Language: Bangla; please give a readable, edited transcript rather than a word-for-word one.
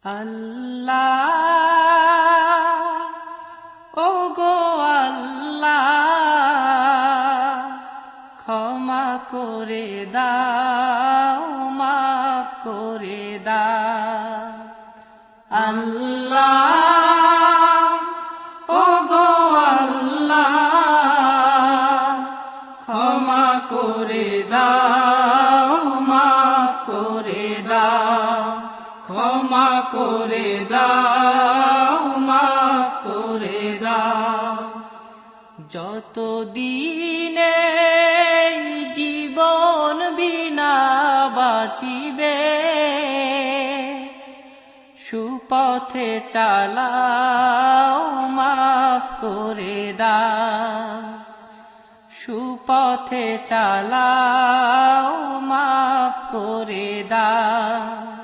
আল্লাহ ও গো আল্লাহ ক্ষমা করে দাও মাফ করে দাও আল্লাহ ও গো আল্লাহ ক্ষমা করে দাও মাফ করে দাও ক্ষমা করে দাও মাফ করে দাও যত দিনে জীবন বিনা বাঁচিবে সুপথে চালাও মাফ করে দাও সুপথে চালাও মাফ করে দাও